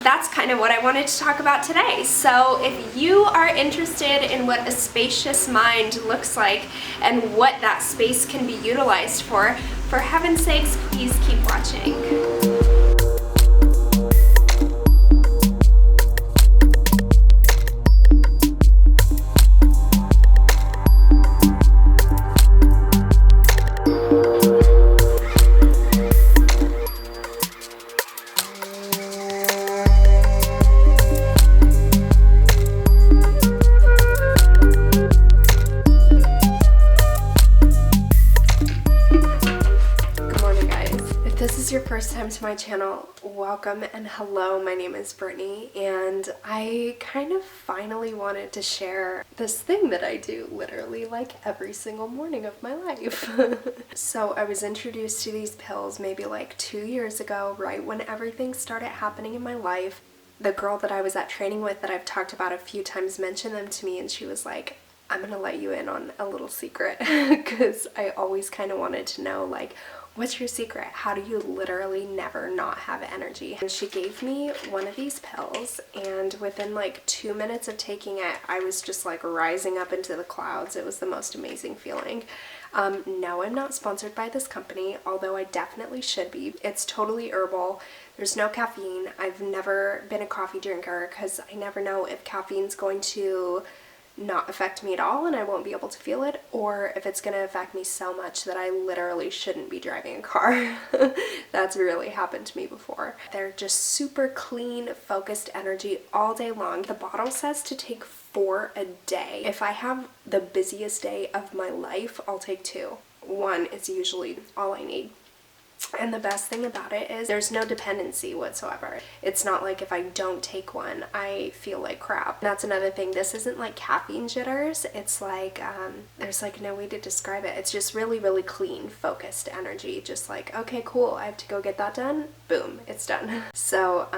that's kind of what I wanted to talk about today. So if you are interested in what a spacious mind looks like and what that space can be utilized for heaven's sakes, please keep watching. First time to my channel, welcome and hello. My name is Brittany, and I kind of finally wanted to share this thing that I do literally like every single morning of my life. So I was introduced to these pills maybe like 2 years ago, right when everything started happening in my life. The girl that I was at training with that I've talked about a few times mentioned them to me, and she was like, I'm gonna let you in on a little secret, because I always kind of wanted to know, like, what's your secret? How do you literally never not have energy? And she gave me one of these pills, and within like 2 minutes of taking it, I was just like rising up into the clouds. It was the most amazing feeling. No, I'm not sponsored by this company, although I definitely should be. It's totally herbal. There's no caffeine. I've never been a coffee drinker because I never know if caffeine's going to not affect me at all and I won't be able to feel it, or if it's going to affect me so much that I literally shouldn't be driving a car. That's really happened to me before. They're just super clean, focused energy all day long. The bottle says to take 4 a day. If I have the busiest day of my life, I'll take 2. 1 is usually all I need. And the best thing about it is there's no dependency whatsoever. It's not like if I don't take one, I feel like crap. That's another thing. This isn't like caffeine jitters. It's like, there's like no way to describe it. It's just really, really clean, focused energy. Just like, okay, cool, I have to go get that done. Boom, it's done. So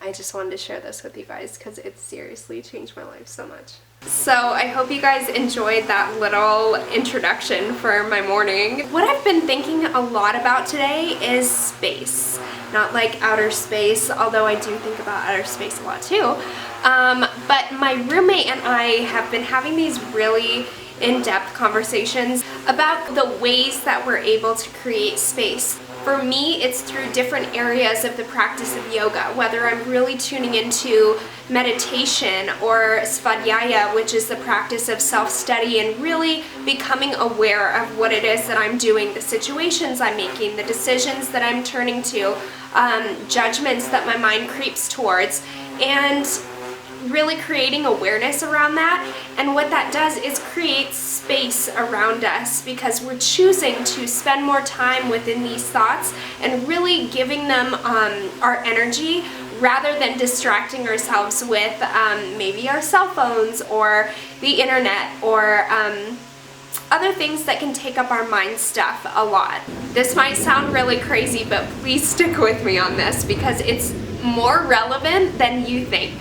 I just wanted to share this with you guys because it seriously changed my life so much. So I hope you guys enjoyed that little introduction for my morning. What I've been thinking a lot about today is space. Not like outer space, although I do think about outer space a lot too. But my roommate and I have been having these really in-depth conversations about the ways that we're able to create space. For me, it's through different areas of the practice of yoga, whether I'm really tuning into meditation or svadhyaya, which is the practice of self-study and really becoming aware of what it is that I'm doing, the situations I'm making, the decisions that I'm turning to, judgments that my mind creeps towards, and really creating awareness around that. And what that does is create space around us because we're choosing to spend more time within these thoughts and really giving them our energy rather than distracting ourselves with maybe our cell phones or the internet or other things that can take up our mind stuff a lot. This might sound really crazy, but please stick with me on this because it's more relevant than you think.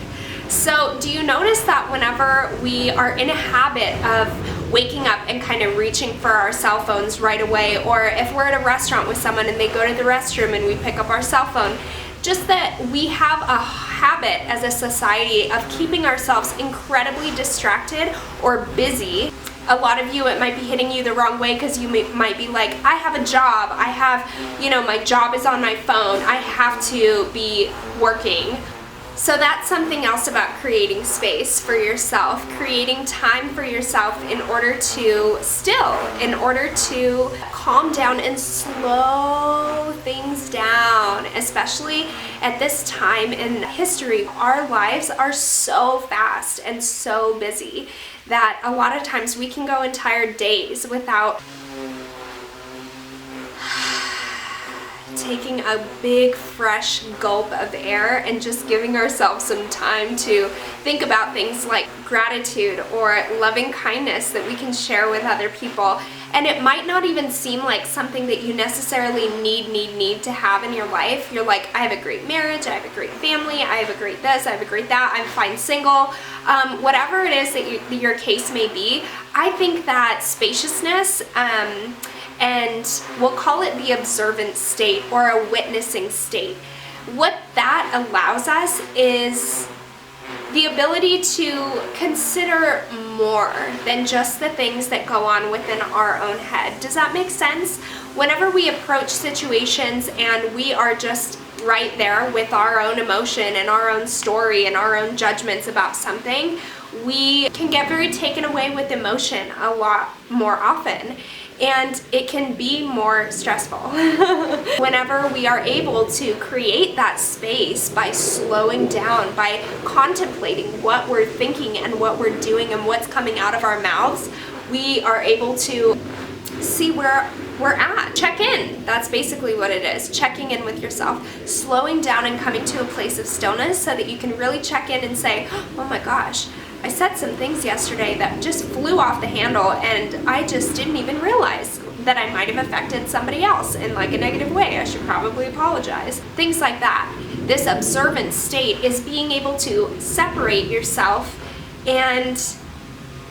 So do you notice that whenever we are in a habit of waking up and kind of reaching for our cell phones right away, or if we're at a restaurant with someone and they go to the restroom and we pick up our cell phone, just that we have a habit as a society of keeping ourselves incredibly distracted or busy. A lot of you, it might be hitting you the wrong way because you might be like, I have a job, I have, my job is on my phone, I have to be working. So that's something else about creating space for yourself, creating time for yourself in order to calm down and slow things down, especially at this time in history. Our lives are so fast and so busy that a lot of times we can go entire days without taking a big fresh gulp of air and just giving ourselves some time to think about things like gratitude or loving kindness that we can share with other people. And it might not even seem like something that you necessarily need to have in your life. You're like, I have a great marriage, I have a great family, I have a great this, I have a great that, I'm fine single. Whatever it is that your case may be, I think that spaciousness, and we'll call it the observant state or a witnessing state, what that allows us is the ability to consider more than just the things that go on within our own head. Does that make sense? Whenever we approach situations and we are just right there with our own emotion and our own story and our own judgments about something, we can get very taken away with emotion a lot more often. And it can be more stressful. Whenever we are able to create that space by slowing down, by contemplating what we're thinking and what we're doing and what's coming out of our mouths, we are able to see where we're at. Check in. That's basically what it is. Checking in with yourself. Slowing down and coming to a place of stillness so that you can really check in and say, oh my gosh, I said some things yesterday that just flew off the handle and I just didn't even realize that I might have affected somebody else in like a negative way. I should probably apologize. Things like that. This observant state is being able to separate yourself and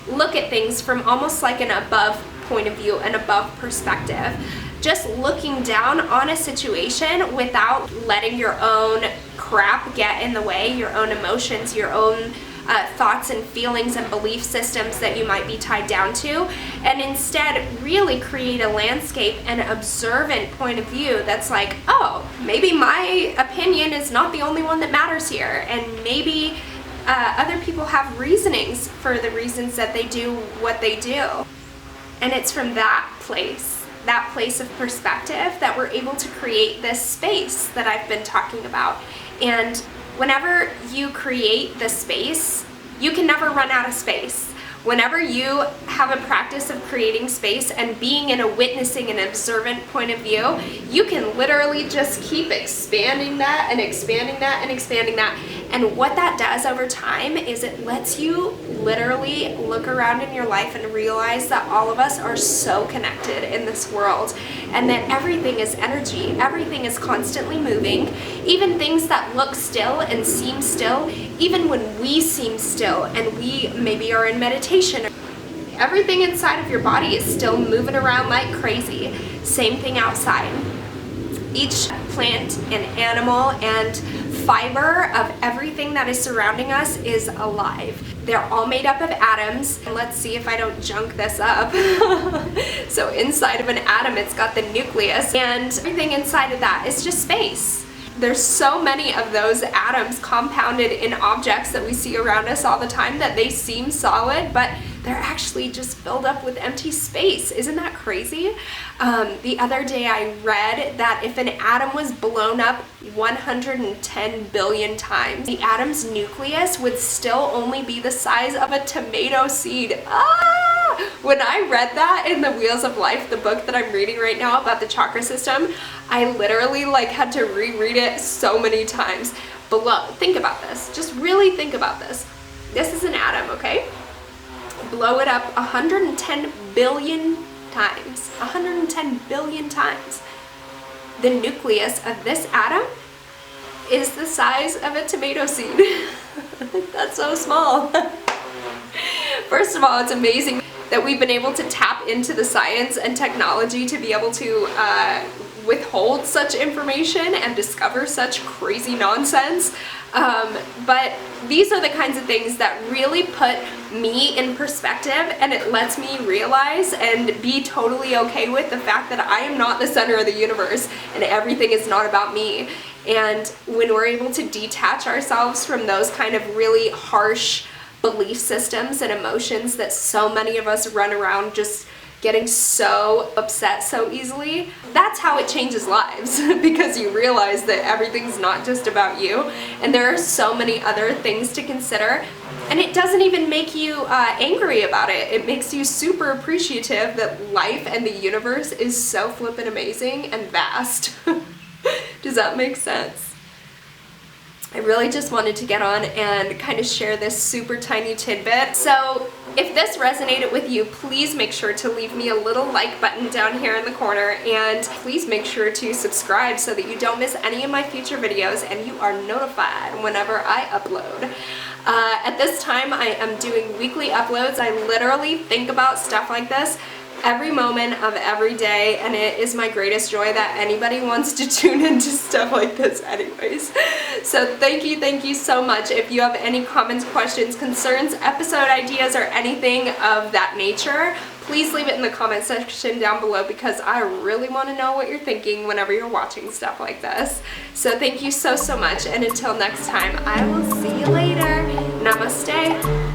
look at things from almost like an above point of view, an above perspective. Just looking down on a situation without letting your own crap get in the way, your own emotions, your own thoughts and feelings and belief systems that you might be tied down to, and instead really create a landscape and observant point of view that's like, oh, maybe my opinion is not the only one that matters here, and maybe other people have reasonings for the reasons that they do what they do. And it's from that place of perspective, that we're able to create this space that I've been talking about. And whenever you create the space, you can never run out of space. Whenever you have a practice of creating space and being in a witnessing and observant point of view, you can literally just keep expanding that and expanding that and expanding that. And what that does over time is it lets you literally look around in your life and realize that all of us are so connected in this world, and that everything is energy, everything is constantly moving. Even things that look still and seem still, even when we seem still and we maybe are in meditation, everything inside of your body is still moving around like crazy. Same thing outside. Each plant and animal and fiber of everything that is surrounding us is alive. They're all made up of atoms. And let's see if I don't junk this up. So inside of an atom, it's got the nucleus, and everything inside of that is just space. There's so many of those atoms compounded in objects that we see around us all the time that they seem solid, but they're actually just filled up with empty space. Isn't that crazy? The other day I read that if an atom was blown up 110 billion times, the atom's nucleus would still only be the size of a tomato seed. When I read that in The Wheels of Life, the book that I'm reading right now about the chakra system, I literally had to reread it so many times. Think about this. Just really think about this. This is an atom, okay? Blow it up 110 billion times. 110 billion times. The nucleus of this atom is the size of a tomato seed. That's so small. First of all, it's amazing that we've been able to tap into the science and technology to be able to withhold such information and discover such crazy nonsense. But these are the kinds of things that really put me in perspective, and it lets me realize and be totally okay with the fact that I am not the center of the universe and everything is not about me. And when we're able to detach ourselves from those kind of really harsh belief systems and emotions that so many of us run around just getting so upset so easily, that's how it changes lives. Because you realize that everything's not just about you, and there are so many other things to consider, and it doesn't even make you angry about it. It makes you super appreciative that life and the universe is so flippin' amazing and vast. Does that make sense? I really just wanted to get on and kind of share this super tiny tidbit. So if this resonated with you, please make sure to leave me a little like button down here in the corner, and please make sure to subscribe so that you don't miss any of my future videos and you are notified whenever I upload. At this time, I am doing weekly uploads. I literally think about stuff like this every moment of every day, and it is my greatest joy that anybody wants to tune into stuff like this anyways. So thank you so much. If you have any comments, questions, concerns, episode ideas, or anything of that nature, please leave it in the comment section down below, because I really want to know what you're thinking whenever you're watching stuff like this. So thank you so much, and until next time, I will see you later. Namaste.